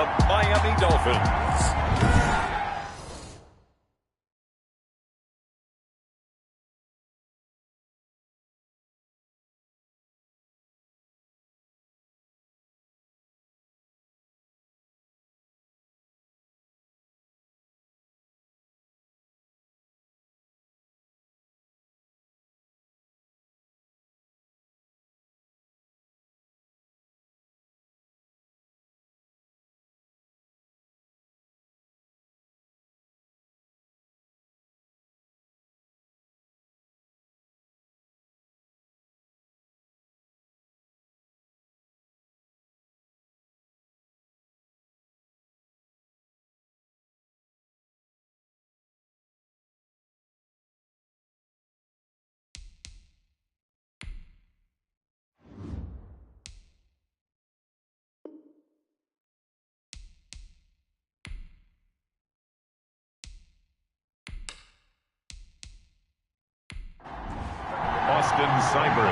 the Miami Dolphins.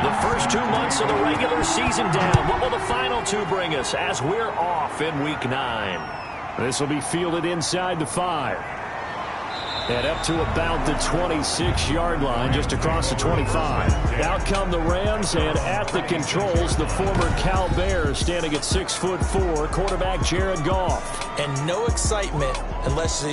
The first 2 months of the regular season down. What will the final 2 bring us as we're off in Week 9? This will be fielded inside the 5. And up to about the 26-yard line, just across the 25. Out come the Rams, and at the controls, the former Cal Bears standing at 6'4", quarterback Jared Goff. And no excitement unless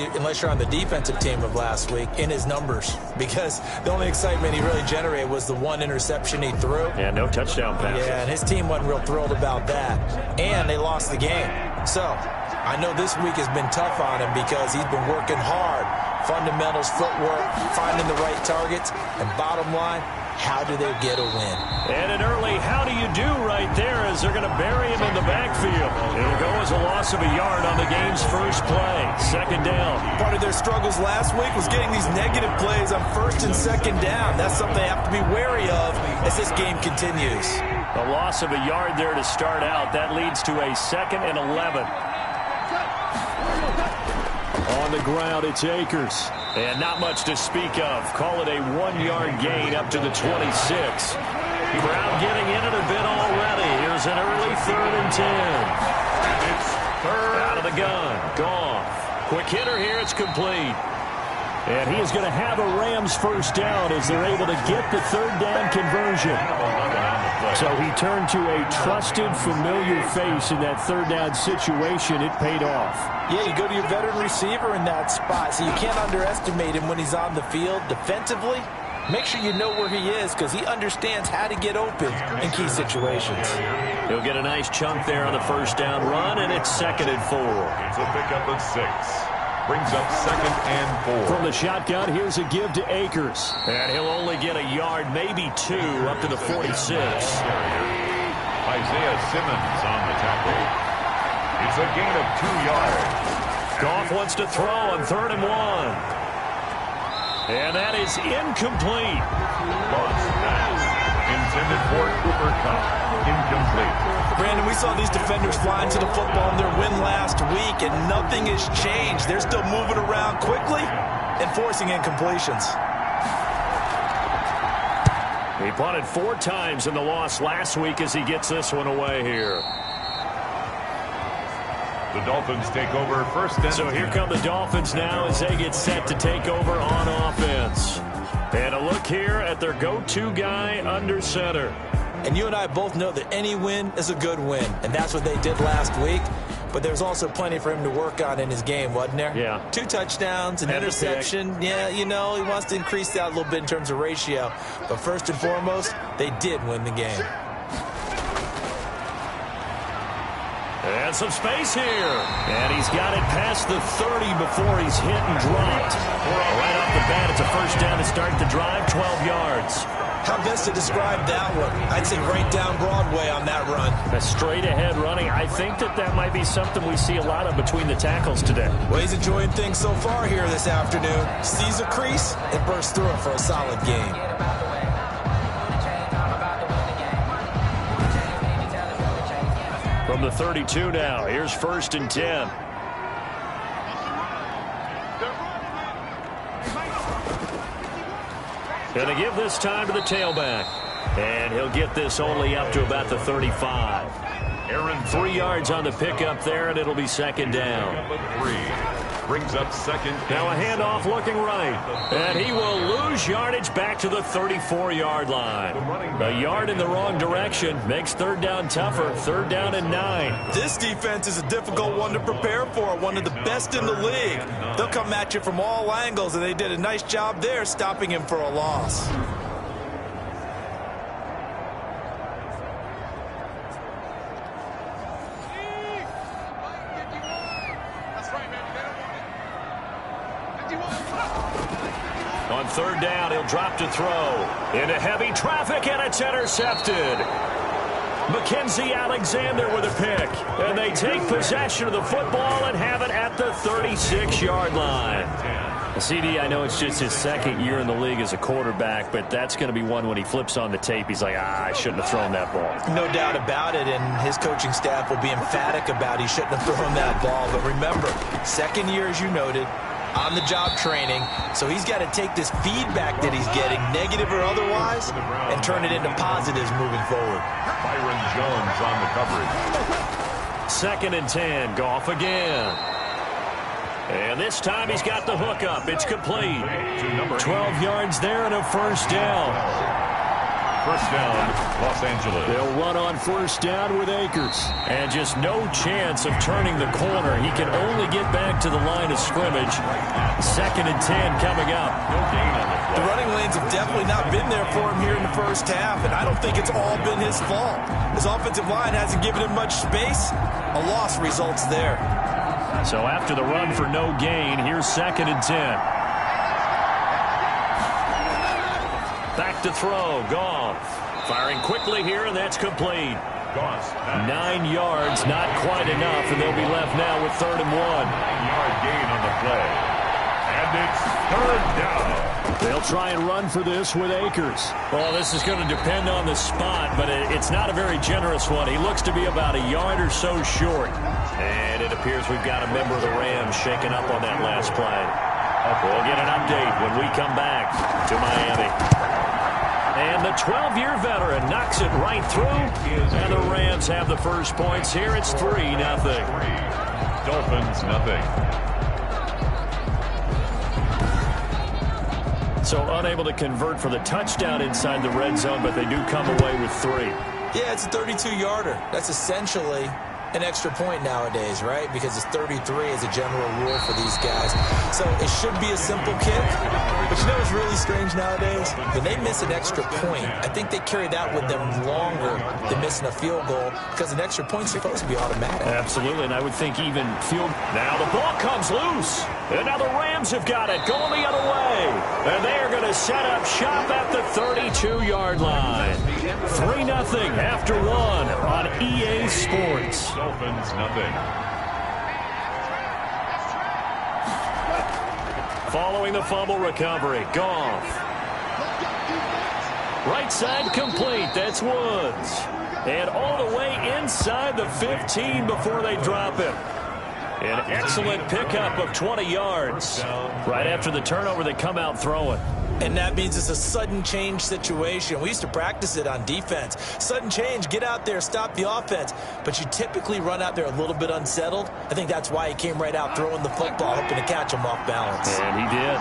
you're on the defensive team of last week in his numbers, because the only excitement he really generated was the 1 interception he threw. And no touchdown pass. Yeah, and his team wasn't real thrilled about that. And they lost the game. So I know this week has been tough on him because he's been working hard. Fundamentals, footwork, finding the right targets, and bottom line, how do they get a win? And an early how do you do right there as they're going to bury him in the backfield. It'll go as a loss of a yard on the game's first play. Second down. Part of their struggles last week was getting these negative plays on first and second down. That's something they have to be wary of as this game continues. A loss of a yard there to start out. That leads to a 2nd and 11. On the ground, it's Akers. And not much to speak of. Call it a 1-yard gain up to the 26. Brown getting in it a bit already. Here's an early 3rd and 10. It's out of the gun. Goff. Quick hitter here. It's complete. And he is going to have a Rams first down as they're able to get the 3rd down conversion. So he turned to a trusted, familiar face in that 3rd down situation. It paid off. Yeah, you go to your veteran receiver in that spot, so you can't underestimate him when he's on the field defensively. Make sure you know where he is because he understands how to get open in key situations. He'll get a nice chunk there on the first down run, and it's 2nd and 4. It's a pickup of 6. Brings up 2nd and 4. From the shotgun, here's a give to Akers. And he'll only get a yard, maybe 2, up to the 46. Isaiah Simmons on the tackle. It's a gain of 2 yards. Goff wants to throw on 3rd and 1. And that is incomplete. Lost pass. Intended for Cooper Kupp. Incomplete. Brandon, we saw these defenders flying to the football in their win last week, and nothing has changed. They're still moving around quickly and forcing incompletions. He punted 4 times in the loss last week as he gets this one away here. The Dolphins take over first and 10. So here come the Dolphins now as they get set to take over on offense. And a look here at their go-to guy under center. And you and I both know that any win is a good win, and that's what they did last week. But there's also plenty for him to work on in his game, wasn't there? Yeah. 2 touchdowns, an interception. Yeah, you know, he wants to increase that a little bit in terms of ratio. But first and foremost, they did win the game. And some space here. And he's got it past the 30 before he's hit and dropped. Right off the bat, it's a first down to start the drive, 12 yards. How best to describe that one? I'd say right down Broadway on that run. A straight-ahead running. I think that might be something we see a lot of between the tackles today. Well, he's enjoying things so far here this afternoon. Sees a crease and bursts through it for a solid game. From the 32 now, here's 1st and 10. Gonna give this time to the tailback. And he'll get this only up to about the 35. 3 yards on the pickup there, and it'll be second down. Brings up second. Now a handoff looking right. And he will lose yardage back to the 34-yard line. A yard in the wrong direction makes third down tougher. Third down and 9. This defense is a difficult one to prepare for. One of the best in the league. They'll come at you from all angles, and they did a nice job there stopping him for a loss. On third down, he'll drop to throw. Into heavy traffic, and it's intercepted. Mackenzie Alexander with a pick. And they take possession of the football and have it at the 36-yard line. CD, I know it's just his second year in the league as a quarterback, but that's going to be one when he flips on the tape. He's like, I shouldn't have thrown that ball. No doubt about it, and his coaching staff will be emphatic about he shouldn't have thrown that ball. But remember, second year, as you noted, on-the-job training, so he's got to take this feedback that he's getting, negative or otherwise, and turn it into positives moving forward. Byron Jones on the coverage. Second and 10, Goff again. And this time he's got the hook up. It's complete. 12 yards there and a first down. First down, Los Angeles. They'll run on first down with Akers. And just no chance of turning the corner. He can only get back to the line of scrimmage. Second and 10 coming up. No gain on the play. The running lanes have definitely not been there for him here in the first half, and I don't think it's all been his fault. His offensive line hasn't given him much space. A loss results there. So after the run for no gain, here's second and 10. Back to throw, Goff. Firing quickly here, and that's complete. 9 yards, not quite enough, and they'll be left now with third and 1. 9-yard gain on the play. And it's third down. They'll try and run for this with Akers. Well, this is going to depend on the spot, but it's not a very generous one. He looks to be about a yard or so short. And it appears we've got a member of the Rams shaking up on that last play. We'll get an update when we come back to Miami. And the 12-year veteran knocks it right through. And the Rams have the first points here. It's 3-0. Dolphins, nothing. So unable to convert for the touchdown inside the red zone, but they do come away with 3. Yeah, it's a 32-yarder. That's essentially an extra point nowadays, right? Because it's 33 as a general rule for these guys. So it should be a simple kick. But you know what's really strange nowadays? When they miss an extra point, I think they carry that with them longer than missing a field goal because an extra point's supposed to be automatic. Absolutely, and I would think even field... Now the ball comes loose. And now the Rams have got it going the other way. And they are going to set up shop at the 32-yard line. 3-0 after 1 on EA Sports. Dolphins, nothing. Following the fumble recovery, Goff. Right side complete. That's Woods. And all the way inside the 15 before they drop him. An excellent pickup of 20 yards. Right after the turnover, they come out throwing. And that means it's a sudden change situation. We used to practice it on defense. Sudden change, get out there, stop the offense. But you typically run out there a little bit unsettled. I think that's why he came right out throwing the football, hoping to catch him off balance. And he did.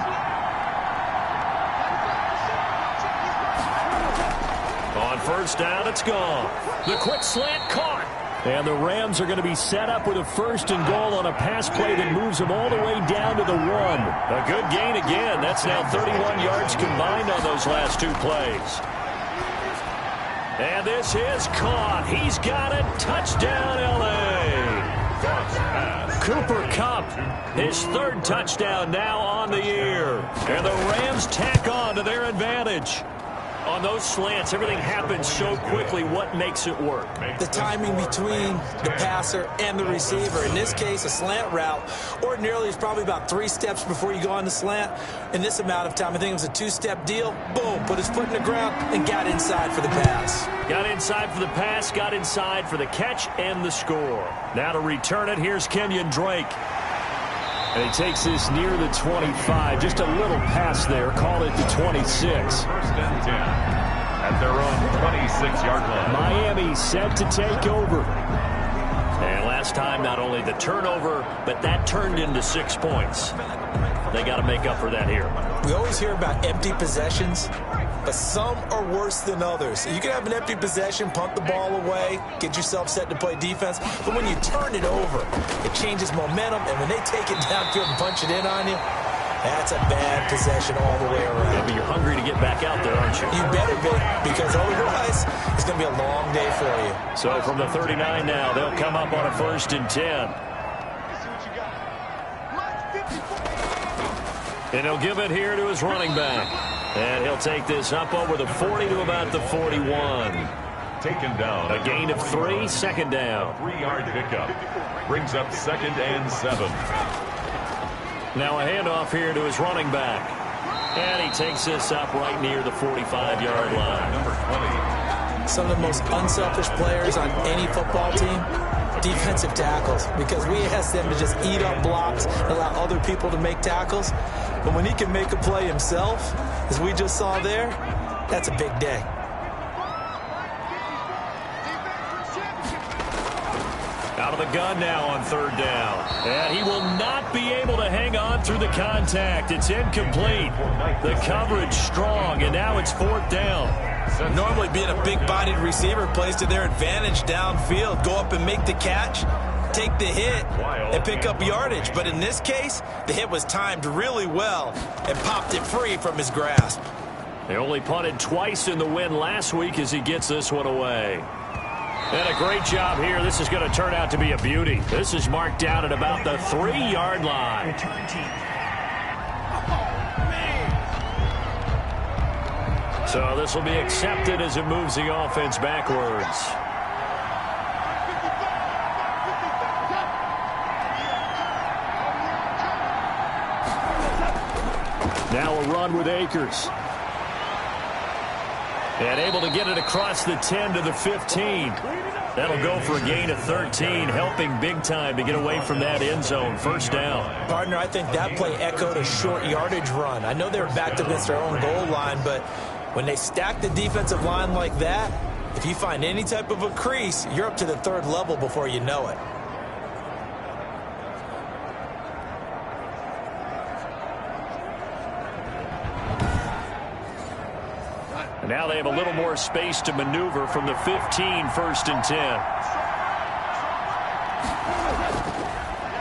On first down, it's gone. The quick slant caught. And the Rams are going to be set up with a first and goal on a pass play that moves them all the way down to the 1. A good gain again. That's now 31 yards combined on those last 2 plays. And this is caught. He's got it. Touchdown, L.A. Cooper Kupp, his 3rd touchdown now on the year. And the Rams tack on to their advantage. On those slants, everything happens so quickly. What makes it work? The timing between the passer and the receiver. In this case, a slant route ordinarily is probably about 3 steps before you go on the slant. In this amount of time, I think it was a 2-step deal. Boom, put his foot in the ground and got inside for the pass. Got inside for the pass, got inside for the catch and the score. Now to return it, here's Kenyon Drake. And he takes this near the 25. Just a little pass there. Call it the 26. First and 10 at their own 26-yard line. Miami set to take over. Last time, not only the turnover, but that turned into 6 points. They got to make up for that here. We always hear about empty possessions, but some are worse than others. You can have an empty possession, punt the ball away, get yourself set to play defense, but when you turn it over, it changes momentum, and when they take it downfield and punch it in on you, that's a bad possession all the way around. Yeah, but you're hungry to get back out there, aren't you? You better be, because otherwise, it's going to be a long day for you. So from the 39 now, they'll come up on a 1st and 10. And he'll give it here to his running back. And he'll take this up over the 40 to about the 41. Taken down. A gain of 3, 2nd down. 3-yard pickup. Brings up 2nd and 7. Now a handoff here to his running back. And he takes this up right near the 45-yard line. Number 20. Some of the most unselfish players on any football team, defensive tackles, because we ask them to just eat up blocks and allow other people to make tackles. But when he can make a play himself, as we just saw there, that's a big day. Out of the gun now on 3rd down. And he will not be able to hang on through the contact. It's incomplete. The coverage strong, and now it's 4th down. Normally being a big-bodied receiver plays to their advantage downfield. Go up and make the catch, take the hit, and pick up yardage. But in this case, the hit was timed really well and popped it free from his grasp. They only punted twice in the win last week as he gets this one away. And a great job here. This is going to turn out to be a beauty. This is marked down at about the 3-yard line. So this will be accepted as it moves the offense backwards. Now a run with Akers. And able to get it across the 10 to the 15. That'll go for a gain of 13, helping big time to get away from that end zone. 1st down. Partner, I think that play echoed a short yardage run. I know they were backed against their own goal line, but when they stack the defensive line like that, if you find any type of a crease, you're up to the 3rd level before you know it. Now they have a little more space to maneuver from the 15, 1st and 10.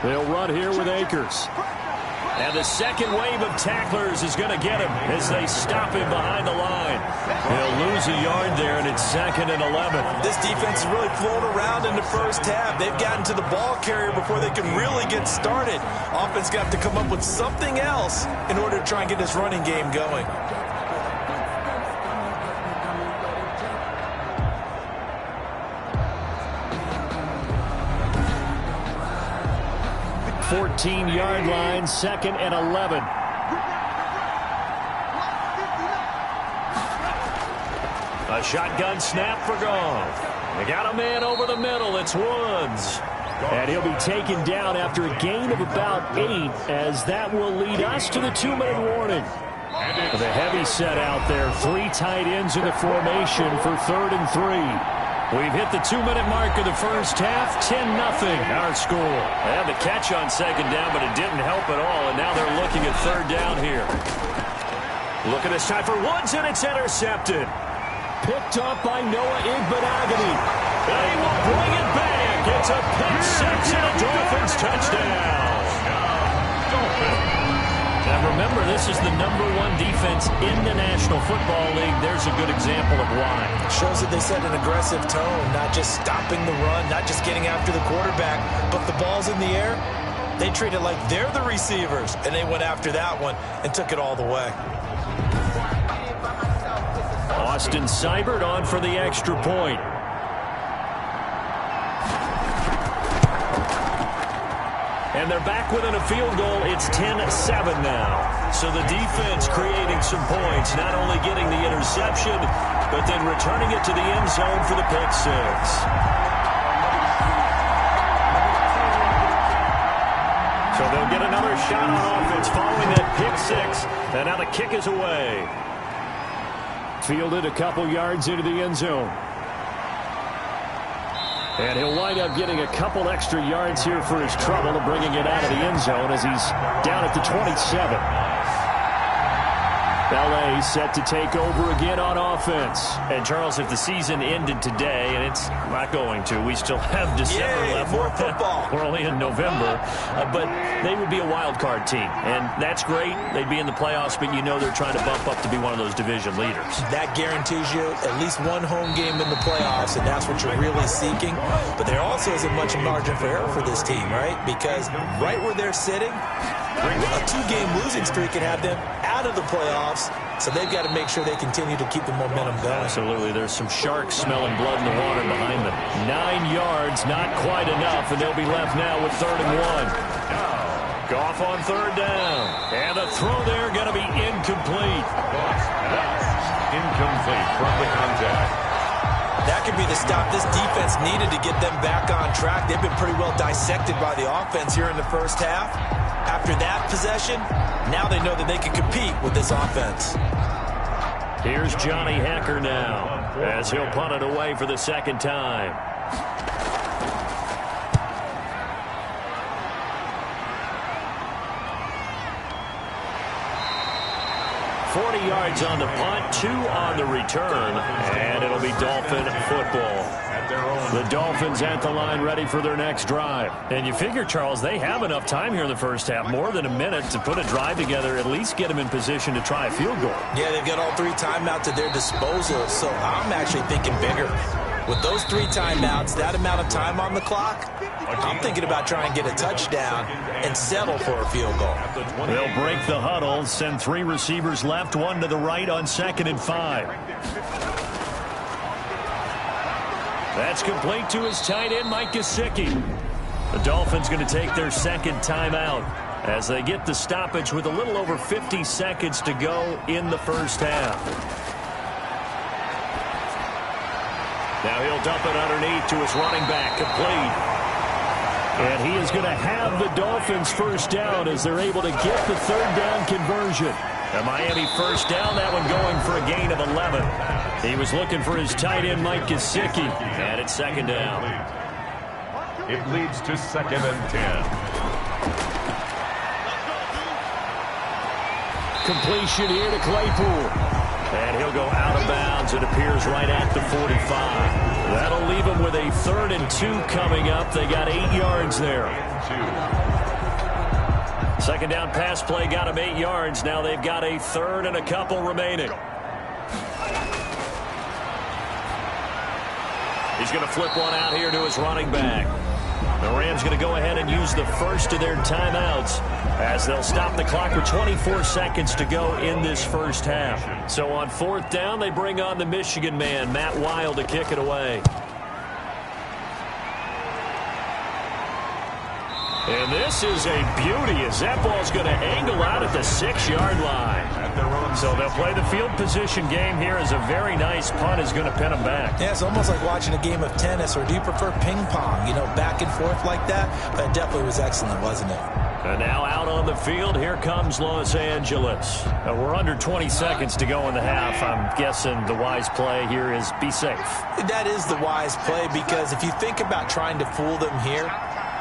They'll run here with Akers. And the second wave of tacklers is going to get him as they stop him behind the line. They'll lose a yard there, and it's 2nd and 11. This defense is really flown around in the 1st half. They've gotten to the ball carrier before they can really get started. Offense got to come up with something else in order to try and get this running game going. 14-yard line, 2nd and 11. A shotgun snap for Goff. They got a man over the middle. It's Woods. And he'll be taken down after a gain of about 8, as that will lead us to the 2-minute warning. The heavy set out there. 3 tight ends in the formation for 3rd and 3. We've hit the 2-minute mark of the 1st half. 10-0 our score. They had the catch on 2nd down, but it didn't help at all, and now they're looking at 3rd down here. Looking this time for Woods, and it's intercepted. Picked up by Noah Igbenogany. They will bring it back. It's a pick 6 and a Dolphins touchdown. And remember, this is the #1 defense in the National Football League. There's a good example of why. Shows that they set an aggressive tone, not just stopping the run, not just getting after the quarterback, but the ball's in the air. They treat it like they're the receivers, and they went after that one and took it all the way. Austin Seibert on for the extra point. And they're back within a field goal. It's 10-7 now. So the defense creating some points, not only getting the interception, but then returning it to the end zone for the pick 6. So they'll get another shot on offense following that pick 6. And now the kick is away. Fielded a couple yards into the end zone. And he'll wind up getting a couple extra yards here for his trouble and bringing it out of the end zone as he's down at the 27. L.A. set to take over again on offense. And, Charles, if the season ended today, and it's not going to, we still have December left. More football. We're only in November. But they would be a wild card team. And that's great. They'd be in the playoffs, but you know they're trying to bump up to be one of those division leaders. That guarantees you at least one home game in the playoffs, and that's what you're really seeking. But there also isn't much margin for error for this team, right? Because right where they're sitting, a two-game losing streak can have them out of the playoffs, so they've got to make sure they continue to keep the momentum going. Absolutely. There's some sharks smelling blood in the water behind them. 9 yards, not quite enough, and they'll be left now with 3rd and 1. Goff on 3rd down. And the throw there going to be incomplete. Incomplete from the contact. That could be the stop this defense needed to get them back on track. They've been pretty well dissected by the offense here in the first half. After that possession, now they know that they can compete with this offense. Here's Johnny Hacker now as he'll punt it away for the second time. 40 yards on the punt, 2 on the return, and it'll be Dolphin football. The Dolphins at the line ready for their next drive. And you figure, Charles, they have enough time here in the first half, more than a minute, to put a drive together, at least get them in position to try a field goal. Yeah, they've got all 3 timeouts at their disposal, so I'm actually thinking bigger. With those 3 timeouts, that amount of time on the clock, I'm thinking about trying to get a touchdown and settle for a field goal. They'll break the huddle, send 3 receivers left, 1 to the right on 2nd and 5. That's complete to his tight end, Mike Gesicki. The Dolphins going to take their 2nd timeout as they get the stoppage with a little over 50 seconds to go in the first half. Now he'll dump it underneath to his running back, complete. And he is going to have the Dolphins first down as they're able to get the 3rd down conversion. A Miami first down, that one going for a gain of 11. He was looking for his tight end, Mike Gesicki. And it's 2nd down. It leads to 2nd and 10. Completion here to Claypool. And he'll go out of bounds. It appears right at the 45. That'll leave him with a 3rd and 2 coming up. They got 8 yards there. 2nd down pass play got him 8 yards. Now they've got a 3rd and a couple remaining. He's going to flip one out here to his running back. The Rams going to go ahead and use the first of their timeouts as they'll stop the clock with 24 seconds to go in this first half. So on 4th down, they bring on the Michigan man, Matt Wild, to kick it away. And this is a beauty as that ball's going to angle out at the 6-yard line. So they'll play the field position game here as a very nice punt is going to pin them back. Yeah, it's almost like watching a game of tennis, or do you prefer ping pong, you know, back and forth like that? But it definitely was excellent, wasn't it? And now out on the field, here comes Los Angeles. We're under 20 seconds to go in the half. I'm guessing the wise play here is be safe. That is the wise play, because if you think about trying to fool them here,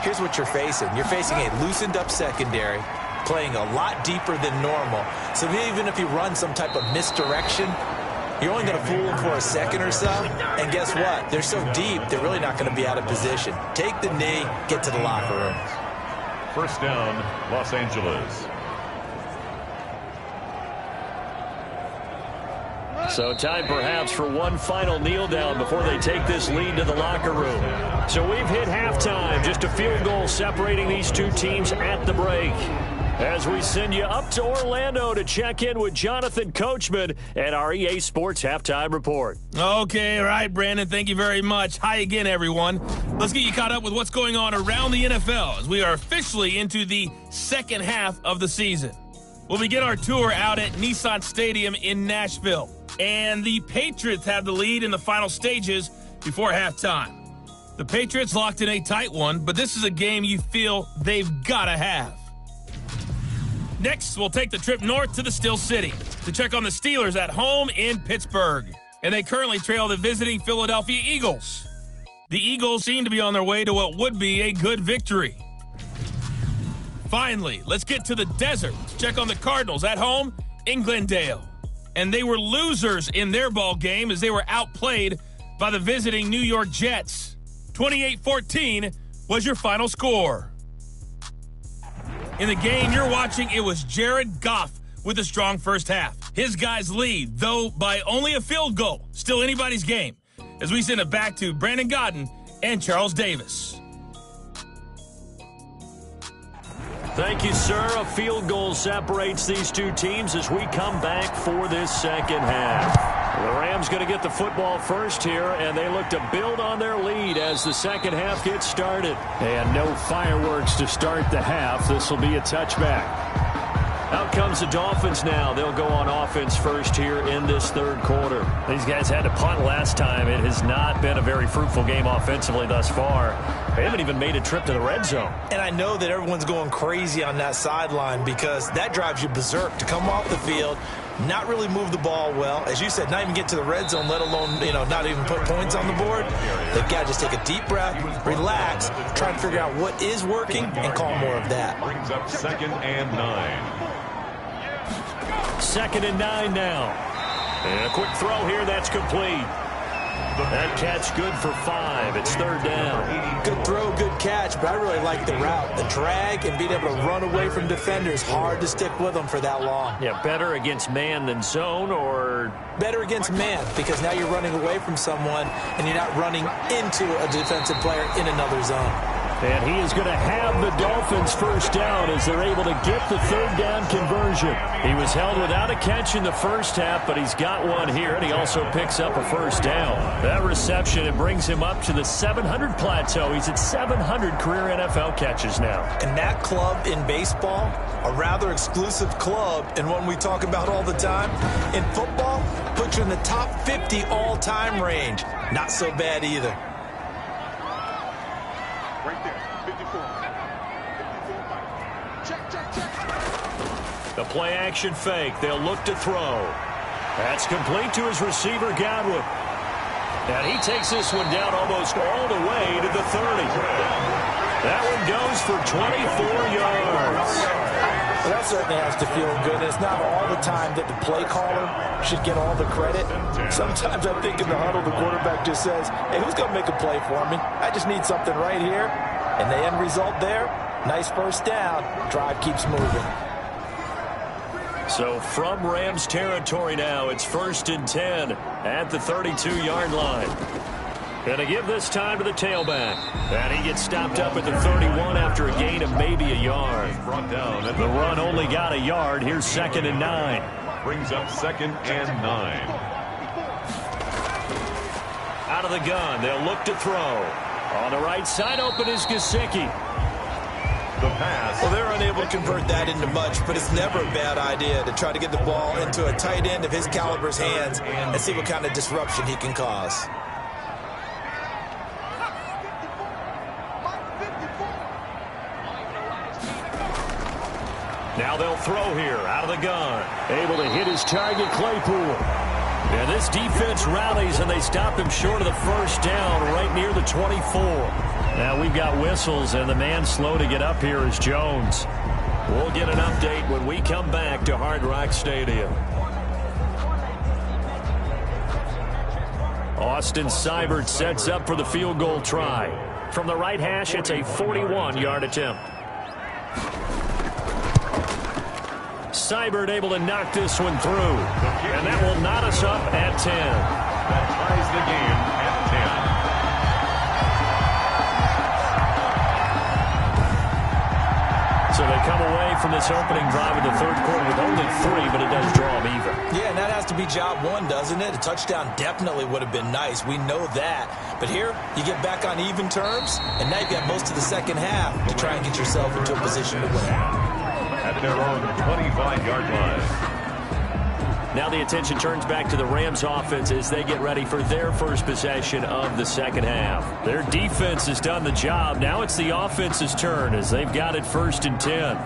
here's what you're facing. You're facing a loosened up secondary, playing a lot deeper than normal. So even if you run some type of misdirection, you're only going to fool them for a second or so. And guess what? They're so deep, they're really not going to be out of position. Take the knee, get to the locker room. First down, Los Angeles. So time perhaps for one final kneel down before they take this lead to the locker room. So we've hit halftime, just a field goal separating these two teams at the break. As we send you up to Orlando to check in with Jonathan Coachman and our EA Sports Halftime Report. Okay, all right, Brandon, thank you very much. Hi again, everyone. Let's get you caught up with what's going on around the NFL as we are officially into the second half of the season. We'll begin our tour out at Nissan Stadium in Nashville. And the Patriots have the lead in the final stages before halftime. The Patriots locked in a tight one, but this is a game you feel they've got to have. Next, we'll take the trip north to the Steel City to check on the Steelers at home in Pittsburgh. And they currently trail the visiting Philadelphia Eagles. The Eagles seem to be on their way to what would be a good victory. Finally, let's get to the desert. Let's check on the Cardinals at home in Glendale. And they were losers in their ball game as they were outplayed by the visiting New York Jets. 28-14 was your final score. In the game you're watching, it was Jared Goff with a strong first half. His guys lead, though by only a field goal. Still anybody's game. As we send it back to Brandon Godden and Charles Davis. Thank you, sir. A field goal separates these two teams as we come back for this second half. The Rams going to get the football first here, and they look to build on their lead as the second half gets started. And no fireworks to start the half. This will be a touchback. Out comes the Dolphins now. They'll go on offense first here in this third quarter. These guys had to punt last time. It has not been a very fruitful game offensively thus far. They haven't even made a trip to the red zone. And I know that everyone's going crazy on that sideline because that drives you berserk to come off the field, not really move the ball well. As you said, not even get to the red zone, let alone, not even put points on the board. They've got to just take a deep breath, relax, try to figure out what is working, and call more of that. Brings up 2nd and 9. 2nd and 9 now. And a quick throw here, that's complete. That catch good for 5. It's 3rd down. Good throw, good catch, but I really like the route. The drag and being able to run away from defenders, hard to stick with them for that long. Yeah, better against man than zone, or? Better against man, because now you're running away from someone and you're not running into a defensive player in another zone. And he is going to have the Dolphins first down as they're able to get the 3rd down conversion. He was held without a catch in the first half, but he's got one here, and he also picks up a first down. That reception, it brings him up to the 700 plateau. He's at 700 career NFL catches now. And that club in baseball, a rather exclusive club, and one we talk about all the time, in football, puts you in the top 50 all-time range. Not so bad either. Right there, 54. 54. Check. The play action fake. They'll look to throw. That's complete to his receiver, Godwin. And he takes this one down almost all the way to the 30. That one goes for 24 yards. Well, that certainly has to feel good. It's not all the time that the play caller should get all the credit. Sometimes I think in the huddle, the quarterback just says, hey, who's going to make a play for me? I just need something right here. And the end result there, nice first down. Drive keeps moving. So from Rams territory now, it's 1st and 10 at the 32-yard line. And to give this time to the tailback. And he gets stopped up at the 31 after a gain of maybe a yard. Brought down. The run only got a yard. Here's 2nd and 9. Brings up 2nd and 9. Out of the gun, they'll look to throw. On the right side, open is Gesicki. The pass. Well, they're unable to convert that into much, but it's never a bad idea to try to get the ball into a tight end of his caliber's hands and see what kind of disruption he can cause. Now they'll throw here out of the gun. Able to hit his target, Claypool. And this defense rallies, and they stop him short of the first down right near the 24. Now we've got whistles, and the man slow to get up here is Jones. We'll get an update when we come back to Hard Rock Stadium. Austin Seibert sets up for the field goal try. From the right hash, it's a 41-yard attempt. Seibert able to knock this one through. And that will knot us up at 10. That ties the game at 10. So they come away from this opening drive in the third quarter with only 3, but it does draw them even. Yeah, and that has to be job one, doesn't it? A touchdown definitely would have been nice. We know that. But here, you get back on even terms, and now you've got most of the second half to try and get yourself into a position to win. At their own 25-yard line. Now the attention turns back to the Rams offense as they get ready for their first possession of the second half. Their defense has done the job. Now it's the offense's turn as they've got it 1st and 10.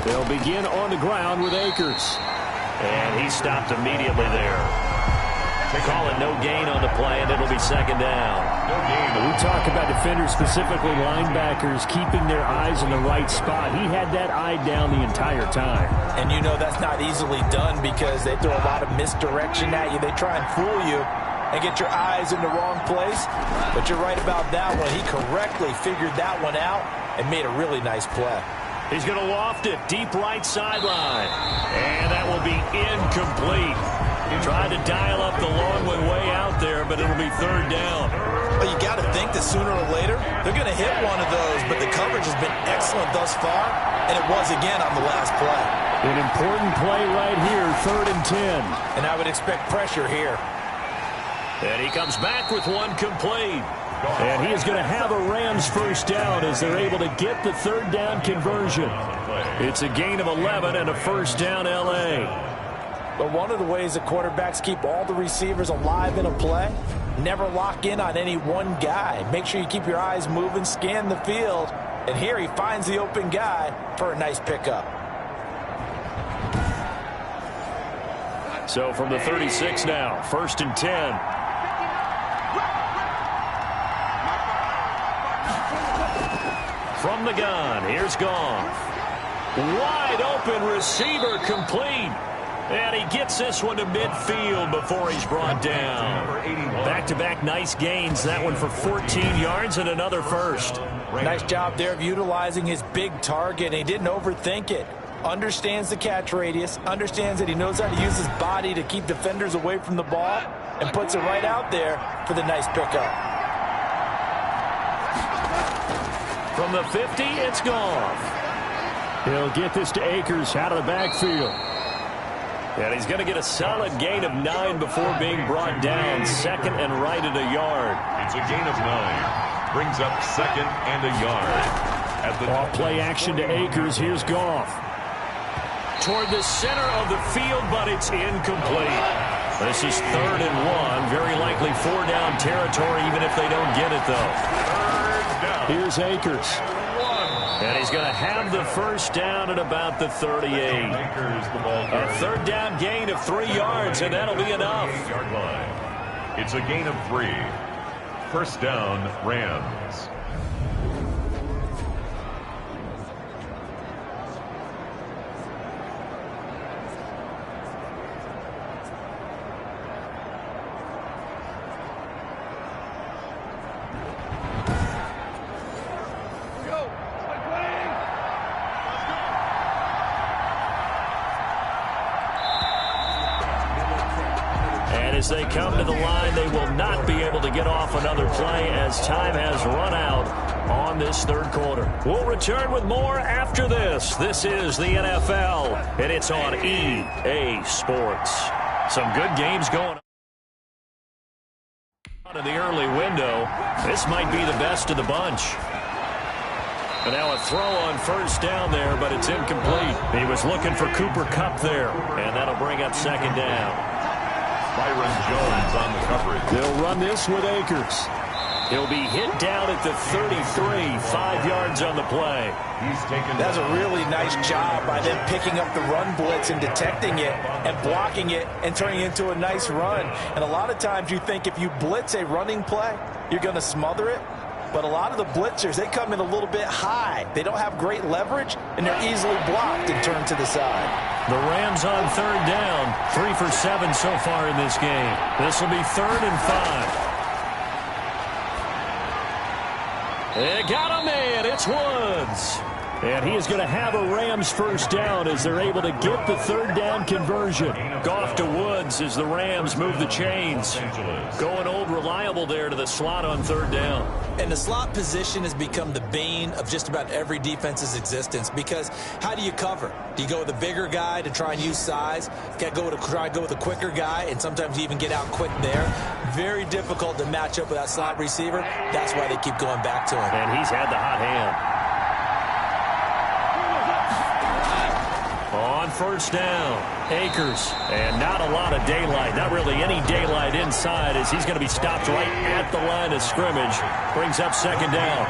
They'll begin on the ground with Akers. And he stopped immediately there. They call it no gain on the play, and it'll be second down. No gain. We talk about defenders, specifically linebackers, keeping their eyes in the right spot. He had that eye down the entire time. And you know that's not easily done because they throw a lot of misdirection at you. They try and fool you and get your eyes in the wrong place. But you're right about that one. He correctly figured that one out and made a really nice play. He's going to loft it deep right sideline. And that will be incomplete. Tried to dial up the long way out there, but it'll be third down. Well, you got to think that sooner or later they're going to hit one of those, but the coverage has been excellent thus far, and it was again on the last play. An important play right here, 3rd and 10. And I would expect pressure here. And he comes back with one complete. And he is going to have a Rams first down as they're able to get the 3rd down conversion. It's a gain of 11 and a first down L.A. But one of the ways that quarterbacks keep all the receivers alive in a play, never lock in on any one guy. Make sure you keep your eyes moving, scan the field. And here he finds the open guy for a nice pickup. So from the 36 now, 1st and 10. From the gun, here's Goff. Wide open receiver complete. And he gets this one to midfield before he's brought down. Back-to-back nice gains. That one for 14 yards and another first. Nice job there of utilizing his big target. He didn't overthink it. Understands the catch radius. Understands that he knows how to use his body to keep defenders away from the ball. And puts it right out there for the nice pickup. From the 50, it's Goff. He'll get this to Akers out of the backfield. And he's going to get a solid gain of 9 before being brought down. 2nd and right at a yard. It's a gain of 9. Brings up 2nd and a yard. At the Off play action to Akers. Here's Goff. Toward the center of the field, but it's incomplete. This is 3rd and 1. Very likely 4-down territory, even if they don't get it, though. 3rd down. Here's Akers. And he's going to have the first down at about the 38. A 3rd down gain of 3 yards, and that'll be enough. 8-yard line. It's a gain of 3. First down, Rams. As they come to the line, they will not be able to get off another play as time has run out on this 3rd quarter. We'll return with more after this. This is the NFL, and it's on EA Sports. Some good games going on in the early window. This might be the best of the bunch. And now a throw on first down there, but it's incomplete. He was looking for Cooper Kupp there, and that'll bring up 2nd down. Byron Jones on the coverage. They'll run this with Akers. He'll be hit down at the 33, 5 yards on the play. He's taken. That's a really nice job by them picking up the run blitz and detecting it and blocking it and turning it into a nice run. And a lot of times you think if you blitz a running play, you're going to smother it. But a lot of the blitzers, they come in a little bit high. They don't have great leverage, and they're easily blocked and turned to the side. The Rams on 3rd down. 3 for 7 so far in this game. This will be 3rd and 5. They got a man. It's Woods. And he is going to have a Rams first down as they're able to get the 3rd down conversion. Goff to Woods as the Rams move the chains. Going old reliable there to the slot on 3rd down. And the slot position has become the bane of just about every defense's existence because how do you cover? Do you go with a bigger guy to try and use size? Try to go with a quicker guy, and sometimes you even get out quick there. Very difficult to match up with that slot receiver. That's why they keep going back to him. And he's had the hot hand. On first down, Akers. And not a lot of daylight, not really any daylight inside, as he's going to be stopped right at the line of scrimmage. Brings up second down.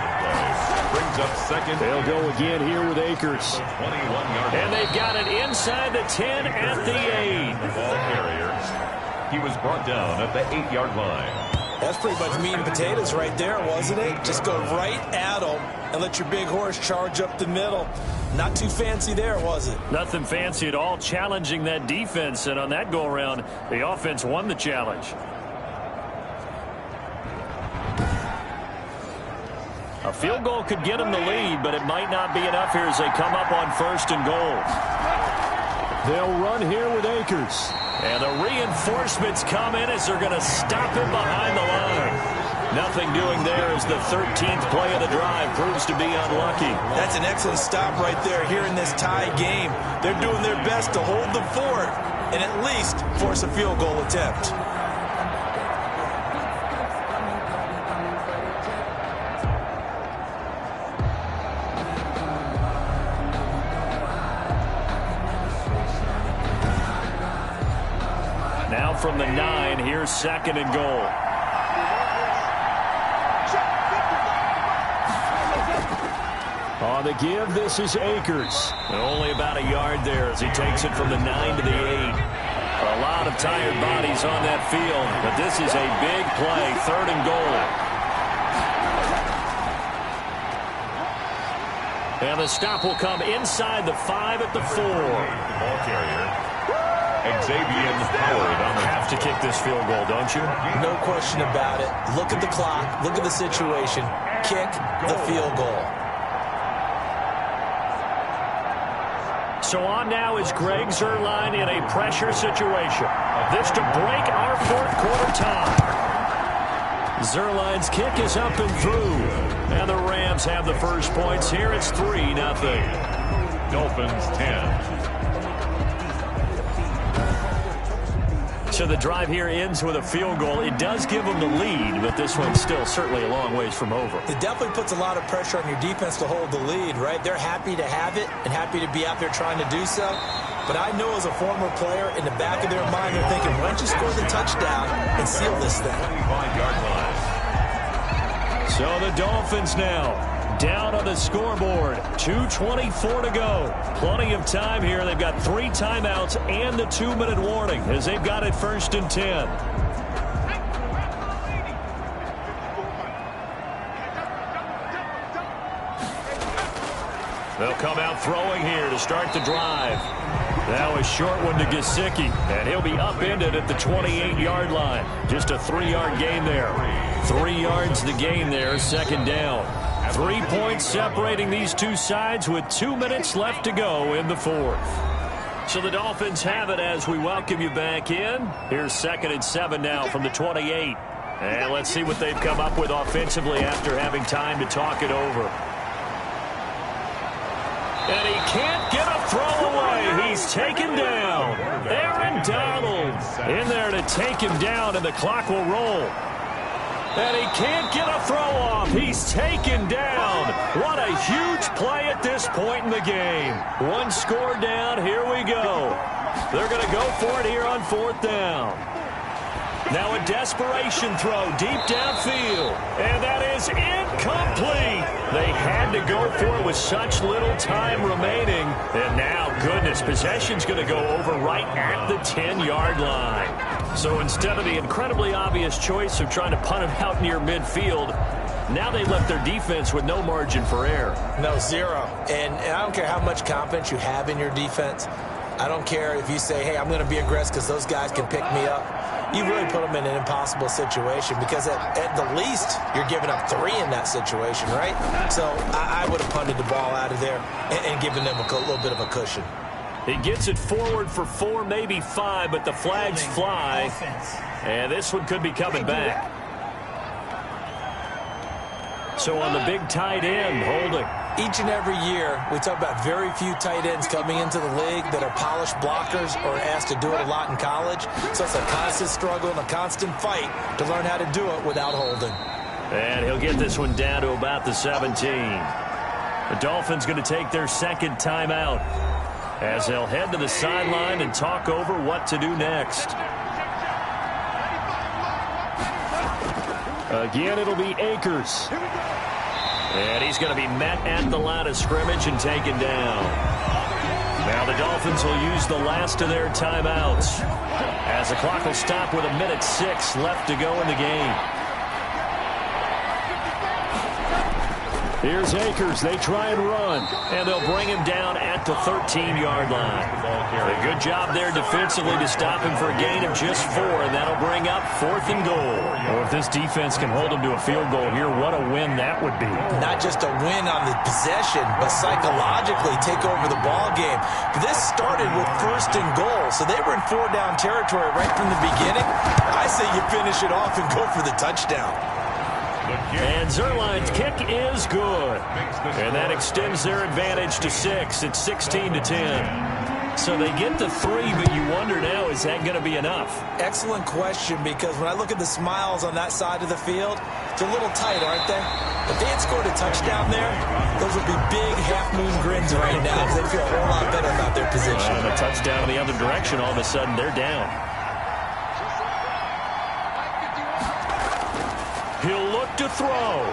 Brings up second. They'll go again here with Akers. 21-yard. And they've got it inside the 10 at the 8. Ball carrier. He was brought down at the 8-yard line. That's pretty much meat and potatoes right there, wasn't it? Just go right at them and let your big horse charge up the middle. Not too fancy there, was it? Nothing fancy at all, challenging that defense. And on that go-around, the offense won the challenge. A field goal could get them the lead, but it might not be enough here as they come up on first and goal. They'll run here with Akers. And the reinforcements come in as they're going to stop him behind the line. Nothing doing there as the 13th play of the drive proves to be unlucky. That's an excellent stop right there here in this tie game. They're doing their best to hold the fort and at least force a field goal attempt. Now from the 9, here's second and goal. On the give, this is Akers. Only about a yard there as he takes it from the 9 to the 8. A lot of tired bodies on that field, but this is a big play, third and goal. And the stop will come inside the 5 at the 4. Ball carrier. Xavier Howard on the Have to kick this field goal, don't you? No question about it. Look at the clock. Look at the situation. Kick the field goal. So on now is Greg Zuerlein in a pressure situation. This to break our fourth quarter tie. Zuerlein's kick is up and through. And the Rams have the first points here. It's 3-0. Dolphins 10. So the drive here ends with a field goal. It does give them the lead, but this one's still certainly a long ways from over. It definitely puts a lot of pressure on your defense to hold the lead, right? They're happy to have it and happy to be out there trying to do so. But I know as a former player, in the back of their mind, they're thinking, why don't you score the touchdown and seal this thing? 25-yard line. So the Dolphins now down on the scoreboard. 2:24 to go. Plenty of time here. They've got 3 timeouts and the 2-minute warning as they've got it first and 10. They'll come out throwing here to start the drive. Now a short one to Gesicki, and he'll be upended at the 28-yard line. Just a 3-yard gain there. 3 yards the gain there, second down. 3 points separating these two sides with 2 minutes left to go in the fourth. So the Dolphins have it as we welcome you back in. Here's second and 7 now from the 28. And let's see what they've come up with offensively after having time to talk it over. And he can't get a throw away. He's taken down. Aaron Donald in there to take him down, and the clock will roll. And he can't get a throw off. He's taken down. What a huge play at this point in the game. 1 score down. Here we go. They're going to go for it here on 4th down. Now a desperation throw deep downfield. And that is incomplete. They had to go for it with such little time remaining. And now, goodness, possession's going to go over right at the 10-yard line. So instead of the incredibly obvious choice of trying to punt it out near midfield, now they left their defense with no margin for error. No, 0. And I don't care how much confidence you have in your defense. I don't care if you say, hey, I'm going to be aggressive because those guys can pick me up. You really put them in an impossible situation because at the least you're giving up 3 in that situation, right? So I would have punted the ball out of there and given them a little bit of a cushion. He gets it forward for 4, maybe 5, but the flags fly. And this one could be coming back. So on the big tight end, holding. Each and every year, we talk about very few tight ends coming into the league that are polished blockers or asked to do it a lot in college. So it's a constant struggle and a constant fight to learn how to do it without holding. And he'll get this one down to about the 17. The Dolphins going to take their second timeout. as they'll head to the sideline and talk over what to do next. Again, it'll be Akers. And he's going to be met at the line of scrimmage and taken down. Now the Dolphins will use the last of their timeouts, as the clock will stop with 1:06 left to go in the game. Here's Akers. They try and run, and they'll bring him down at the 13-yard line. A good job there defensively to stop him for a gain of just 4, and that'll bring up 4th and goal. Well, if this defense can hold him to a field goal here, what a win that would be. Not just a win on the possession, but psychologically take over the ball game. This started with 1st and goal, so they were in 4-down territory right from the beginning. I say you finish it off and go for the touchdown. And Zerline's kick is good. And that extends their advantage to 6. It's 16-10. So they get to 3, but you wonder now, is that going to be enough? Excellent question, because when I look at the smiles on that side of the field, it's a little tight, aren't they? If they had scored a touchdown there, those would be big half-moon grins right now, because they feel a whole lot better about their position. And a touchdown in the other direction, all of a sudden they're down. He'll look to throw.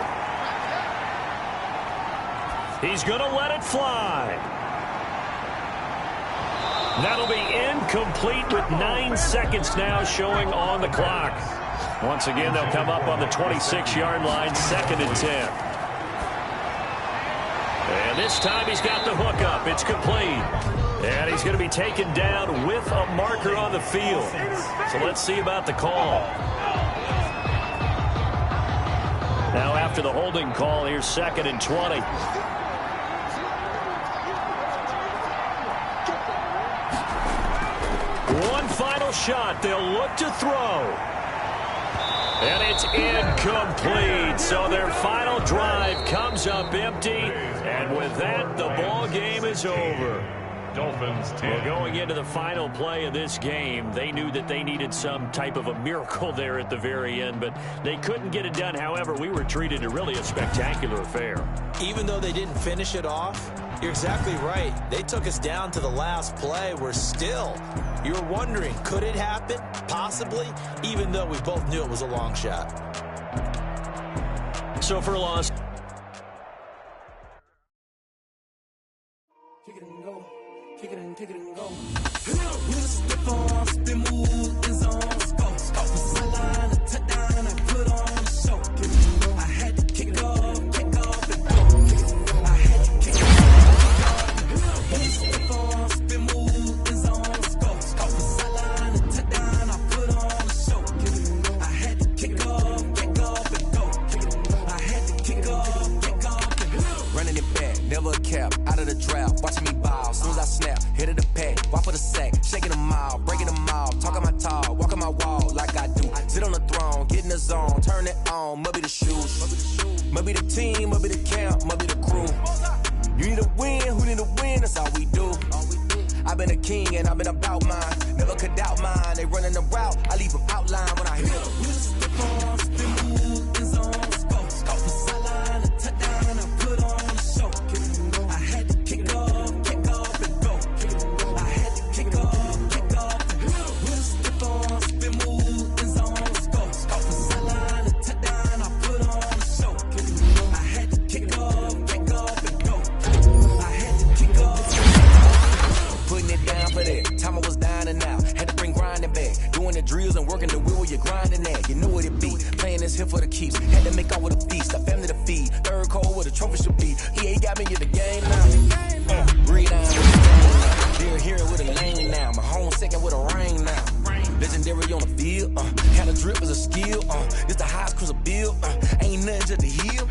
He's going to let it fly. That'll be incomplete with 9 seconds now showing on the clock. Once again, they'll come up on the 26-yard line, 2nd and 10. And this time he's got the hook up. It's complete. And he's going to be taken down with a marker on the field. So let's see about the call. Now after the holding call, here's 2nd and 20. One final shot. They'll look to throw. And it's incomplete. So their final drive comes up empty. And with that, the ball game is over. Dolphins 10. Well, going into the final play of this game, they knew that they needed some type of a miracle there at the very end, but they couldn't get it done. However, we were treated to really a spectacular affair. Even though they didn't finish it off, you're exactly right. They took us down to the last play. We're still, you were wondering, could it happen? Possibly, even though we both knew it was a long shot. So for a loss. Kick it and go. Kick it and go. Step on, spin, move, is on, scope. Sideline, a touchdown, I put on the show. I had to kick off, and go. I had to kick off. Step on, spin, move, is on, scope. Sideline, a touchdown, I put on the show. I had to kick off, and go. I had to kick off, and go. Running it back, never a cap, out of the drought, watching me ball, soon as I snap, hit of the pack, walk for the sack, shaking them all, breaking them all, talking my talk, walking my wall like I do, sit on the throne, get in the zone, turn it on, must be the shoes, must be the team, must be the camp, must be the crew, you need a win, who need a win, that's all we do, I've been a king and I've been about mine, never could doubt mine, they running the route, I leave them outline when I hit them. Drills and working the wheel where you're grinding at. You know what it be. Playing this here for the keeps. Had to make out with a feast. A family to feed. Third cold where the trophy should be. EA got me in the game now. Breathe down with the game now. Dear here with a lane now. My home second with a rain now. Legendary on the field. Had a drip as a skill. This the highest cruiser bill. Ain't nothing to the hill.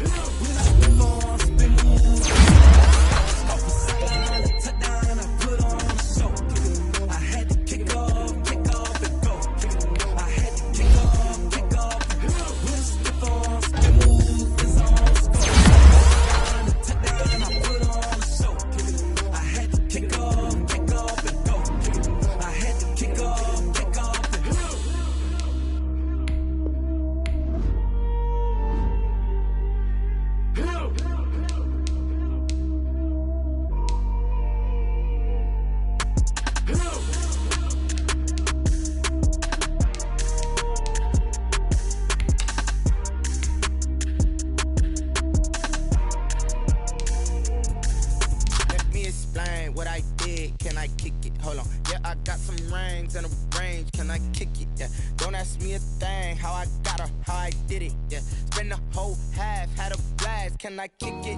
I kick it? Hold on. Yeah, I got some rings and a range. Can I kick it? Yeah. Don't ask me a thing. How I got her, how I did it. Yeah. Spend the whole half, had a blast. Can I kick it?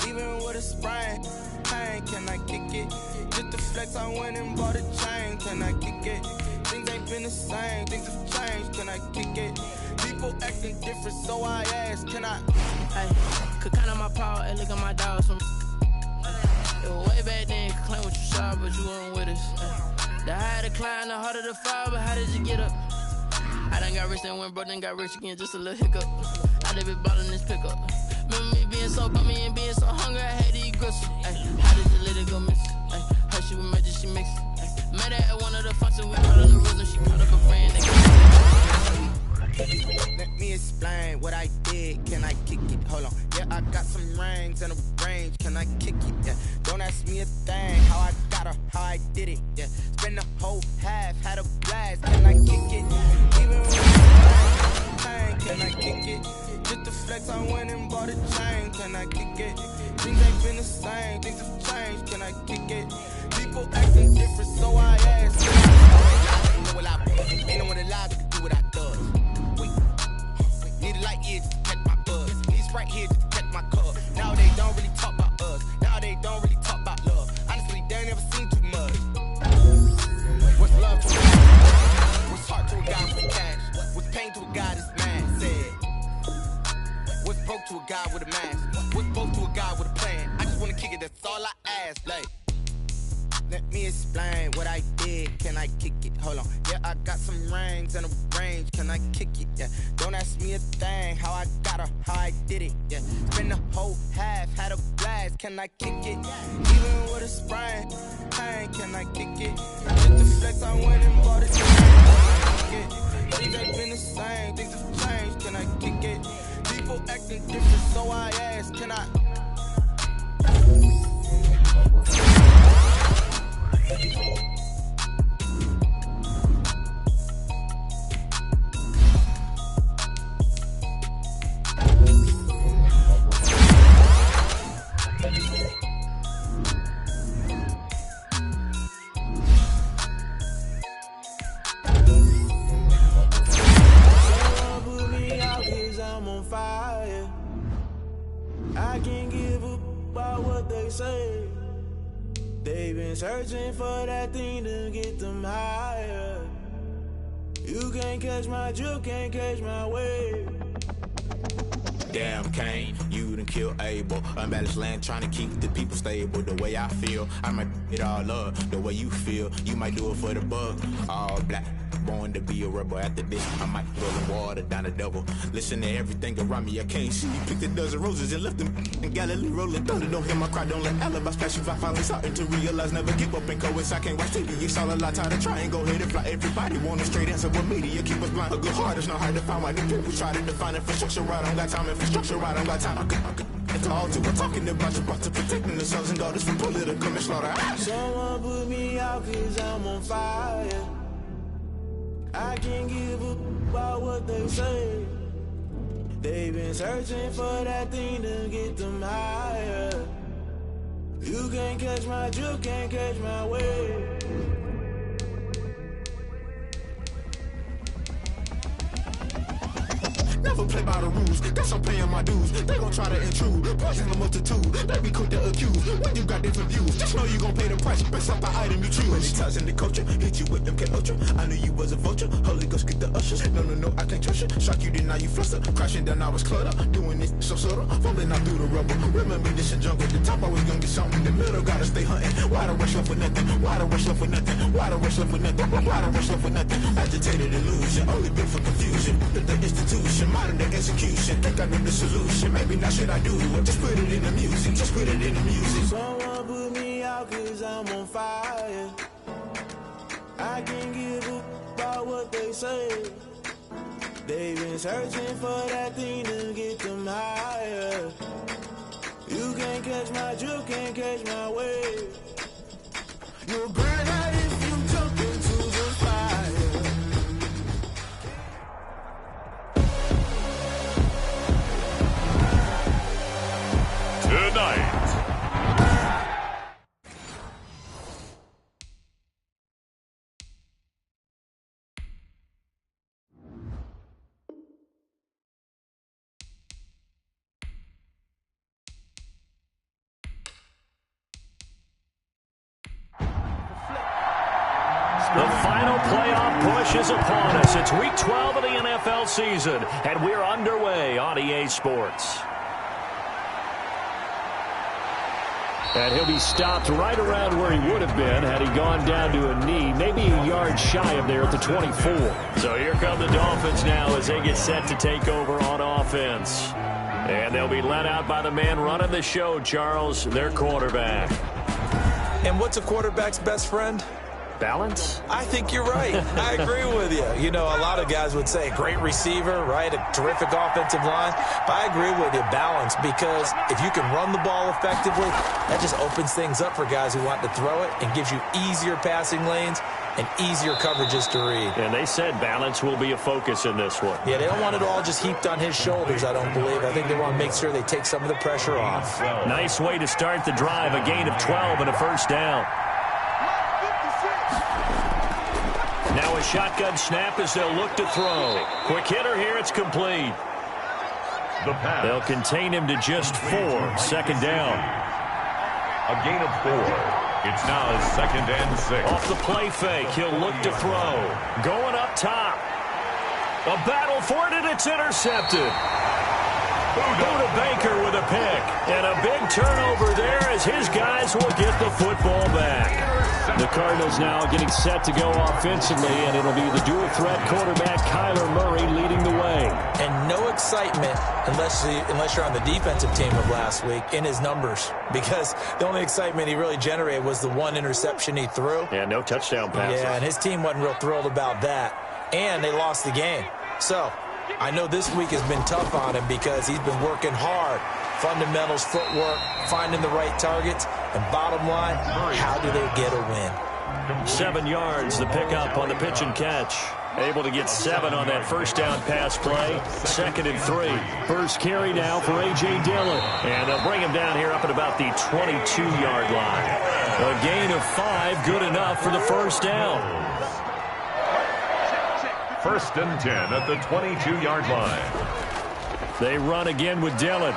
Even with a sprain, pain. Can I kick it? Just the flex, I went and bought a chain. Can I kick it? Things ain't been the same. Things have changed. Can I kick it? People acting different, so I ask. Can I? Hey, could count on my power and look at my dogs from. Way back then, you could claim what you saw, but you weren't with us. The higher the climb, the harder the fall, but how did you get up? I done got rich, then went broke, then got rich again, just a little hiccup. I done been ballin' this pickup. Remember me being so bummy and being so hungry, I had to eat gristle. How did you let it go miss? How she was magic, she mixed. Met her at one of the functions, we caught on the rhythm, she caught up a friend. Let me explain what I did. Can I kick it? Hold on. Yeah, I got some rings and a range. Can I kick it? Yeah. Don't ask me a thing. How I got her, how I did it. Yeah. Spend the whole half, had a blast. Can I kick it? Even with a pain, can I kick it? Just the flex, I went and bought a chain. Can I kick it? Things ain't been the same. Things have changed. Can I kick it? People acting different, so I ask. Ain't no one alive. Ain't no one alive that can do what I do. Need a light here to catch my buzz. Need Sprite here to catch my cup. Now they don't really talk about us. Now they don't really talk about love. Honestly, they ain't never seen too much. What's love to a guy? What's heart to a guy with cash? What's pain to a guy that's mad? Said. What's broke to a guy with a mask? What's broke to a guy with a plan? I just wanna kick it, that's all I ask. Like, let me explain what I did. Can I kick it? Hold on. Yeah, I got some rings and a range. Can I kick it? Yeah. Don't ask me a thing. How I got her, how I did it. Yeah. Spend the whole half, had a blast. Can I kick it? Even with a sprain, pain. Can I kick it? Just the flex, I went and bought a chain. Can I kick it? Things ain't been the same. Things have changed. Can I kick it? People acting different, so I ask. Can I? I can't give up about what they say. They've been searching for that thing to get them higher. You can't catch my drift, can't catch my wave. Damn, Kane, you done killed Abel. Unbalanced land, trying to keep the people stable. The way I feel, I might it all up. The way you feel, you might do it for the bug. All black, born to be a rebel. After this, I might throw the water down the double. Listen to everything around me, I can't see. Picked a dozen roses and left them in Galilee rolling thunder. Don't hear my cry, don't let alibis pass you. I finally starting to realize, never give up and coast. I can't watch TV, it's all a lot. Time to try and go ahead and fly. Everybody want a straight answer, but media keep us blind. A good heart is not hard to find. Why the people try to define infrastructure right? I don't got time, infrastructure right? I don't got time. I could it's all to I'm talking about you, about to protecting the sons and daughters from political and slaughter. Someone put me out cause I'm on fire. I can't give up about what they say. They've been searching for that thing to get them higher. You can't catch my drift, can't catch my wave. Never play by the rules, that's I'm paying my dues. They gon' try to intrude, poison the multitude. They be quick to accuse, when you got different views. Just know you gon' pay the price, based off the item you choose. Many times in the culture, hit you with MK Ultra. I knew you was a vulture, Holy Ghost get the ushers. No, I can't trust you. Shock you, then now you fluster. Crashing down, I was cluttered. Doing this so subtle, falling out through the rubble. Remember this in jungle, the top always gonna get something. In the middle, gotta stay hunting. Why the rush left for nothing? Why the rush left for nothing? Why the rush left for nothing? Why the rush left for nothing? Agitated illusion, only built for confusion. The institution, modern day execution. Think I know the solution. Maybe not should I do it? Just put it in the music. Just put it in the music. Someone put me out cause I'm on fire. I can't give up about what they say. They've been searching for that thing to get them higher. You can't catch my drift, can't catch my wave. You'll burn out if you jump into the fire. Tonight, final playoff push is upon us. It's Week 12 of the NFL season, and we're underway on EA Sports. And he'll be stopped right around where he would have been had he gone down to a knee, maybe a yard shy of there at the 24. So here come the Dolphins now as they get set to take over on offense. And they'll be led out by the man running the show, Charles, their quarterback. And what's a quarterback's best friend? Balance? I think you're right. I agree with you. You know, a lot of guys would say great receiver, right? A terrific offensive line. But I agree with you, balance, because if you can run the ball effectively, that just opens things up for guys who want to throw it and gives you easier passing lanes and easier coverages to read. And they said balance will be a focus in this one. Yeah, they don't want it all just heaped on his shoulders, I don't believe. I think they want to make sure they take some of the pressure off. Nice way to start the drive, a gain of 12 and a first down. Now a shotgun snap as they'll look to throw. Quick hitter here, it's complete. They'll contain him to just 4, second down. A gain of 4. It's now 2nd and 6. Off the play fake, he'll look to throw. Going up top. A battle for it, and it's intercepted. Buda Baker with a pick. And a big turnover there as his guys will get the football back. The Cardinals now getting set to go offensively, and it'll be the dual-threat quarterback Kyler Murray leading the way. And no excitement, unless you're on the defensive team of last week, in his numbers. Because the only excitement he really generated was the one interception he threw. Yeah, no touchdown passes. Yeah, and his team wasn't real thrilled about that. And they lost the game. So, I know this week has been tough on him because he's been working hard. Fundamentals, footwork, finding the right targets, and bottom line, how do they get a win? 7 yards, the pickup on the pitch and catch. Able to get 7 on that first down pass play. 2nd and 3. First carry now for A.J. Dillon. And they'll bring him down here up at about the 22-yard line. A gain of 5, good enough for the first down. 1st and 10 at the 22-yard line. They run again with Dillon.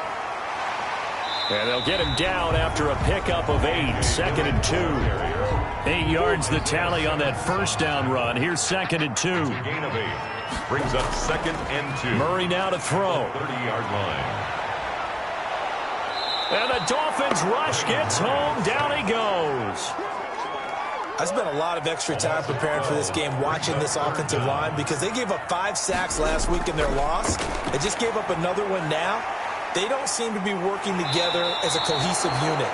And they'll get him down after a pickup of 8. 2nd and 2. 8 yards the tally on that first down run. Here's 2nd and 2. Gain of 8. Brings up 2nd and 2. Murray now to throw. 30-yard line. And the Dolphins rush gets home. Down he goes. I spent a lot of extra time preparing for this game watching this offensive line because they gave up 5 sacks last week in their loss. They just gave up another one now. They don't seem to be working together as a cohesive unit.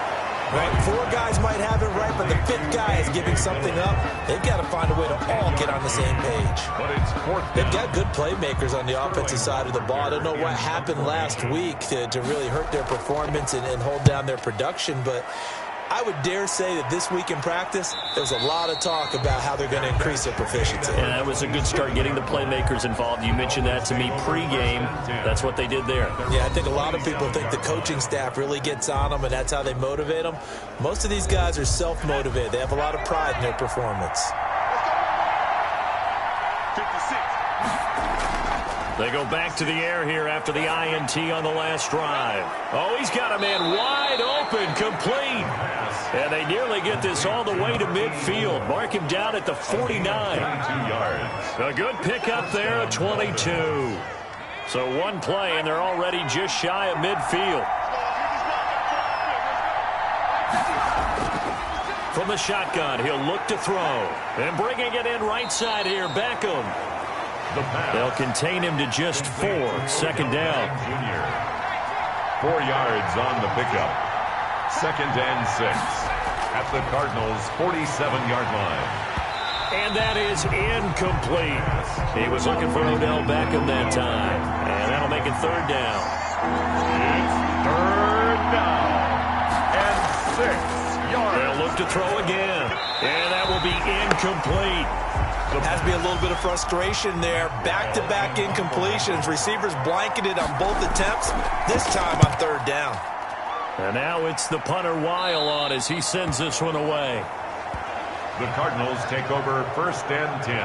Right? 4 guys might have it right, but the 5th guy is giving something up. They've got to find a way to all get on the same page. But it's 4th. They've got good playmakers on the offensive side of the ball. I don't know what happened last week to really hurt their performance and hold down their production, but I would dare say that this week in practice, there's a lot of talk about how they're going to increase their proficiency. And that was a good start getting the playmakers involved. You mentioned that to me pregame. That's what they did there. Yeah, I think a lot of people think the coaching staff really gets on them, and that's how they motivate them. Most of these guys are self-motivated. They have a lot of pride in their performance. 56. They go back to the air here after the INT on the last drive. Oh, he's got a man wide open, complete. And they nearly get this all the way to midfield. Mark him down at the 49. 22 yards. A good pickup there at 22. So one play, and they're already just shy of midfield. From the shotgun, he'll look to throw. And bringing it in right side here, Beckham. They'll contain him to just 4. 2nd down. Junior. 4 yards on the pickup. 2nd and 6 at the Cardinals' 47-yard line. And that is incomplete. He was looking for Odell Beckham that time. And that'll make it 3rd down. It's 3rd down and 6 yards. They'll look to throw again. And that will be incomplete. Has to be a little bit of frustration there. Back-to-back incompletions. Receivers blanketed on both attempts. This time on 3rd down. And now it's the punter Weil on as he sends this one away. The Cardinals take over 1st and 10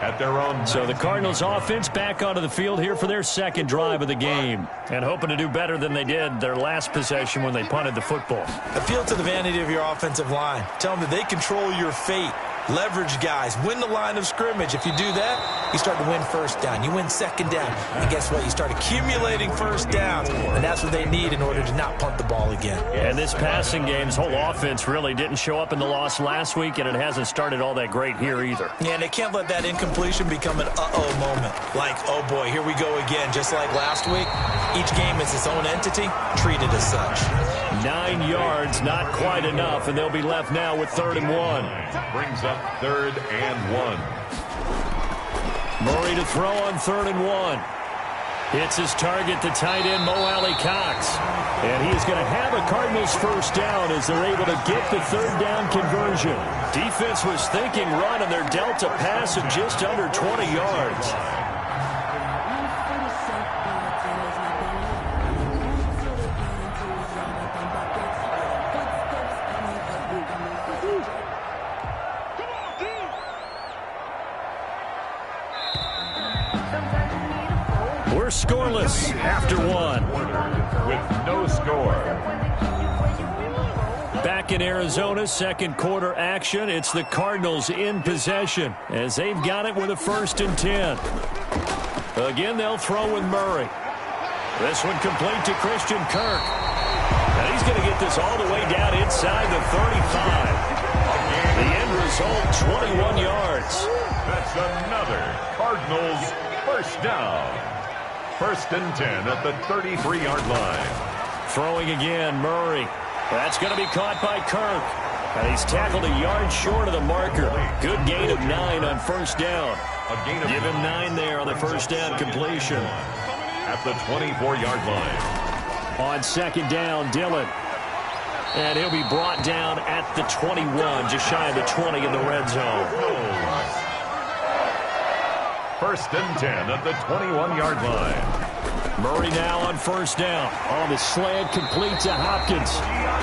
at their own. So the Cardinals offense back onto the field here for their 2nd drive of the game. And hoping to do better than they did their last possession when they punted the football. Appeal to the vanity of your offensive line. Tell them that they control your fate. Leverage guys. Win the line of scrimmage. If you do that, you start to win first down. You win second down. And guess what? You start accumulating first downs. And that's what they need in order to not punt the ball again. And this passing game's whole offense really didn't show up in the loss last week, and it hasn't started all that great here either. Yeah, and they can't let that incompletion become an uh-oh moment. Like, oh boy, here we go again. Just like last week, each game is its own entity, treated as such. 9 yards, not quite enough, and they'll be left now with 3rd and 1. Brings up 3rd and 1. Murray to throw on 3rd and 1. Hits his target, the tight end, Mo Alley-Cox. And he is going to have a Cardinals first down as they're able to get the 3rd down conversion. Defense was thinking run, and they're dealt a pass of just under 20 yards. We're scoreless after 1. With no score. Back in Arizona, second quarter action. It's the Cardinals in possession as they've got it with a 1st and 10. Again, they'll throw with Murray. This one complete to Christian Kirk. And he's going to get this all the way down inside the 35. The end result, 21 yards. That's another Cardinals first down. 1st and 10 at the 33-yard line. Throwing again, Murray. That's going to be caught by Kirk. And he's tackled a yard short of the marker. Good gain of 9 on 1st down. Give him 9 there on the 1st down completion. At the 24-yard line. On 2nd down, Dillon. And he'll be brought down at the 21, just shy of the 20 in the red zone. 1st and 10 at the 21-yard line. Murray now on 1st down. On the slant, complete to Hopkins.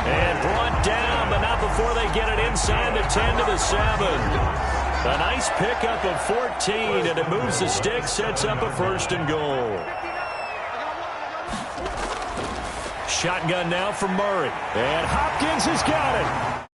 And brought down, but not before they get it inside the 10 to the 7. A nice pickup of 14, and it moves the stick, sets up a 1st and goal. Shotgun now for Murray. And Hopkins has got it.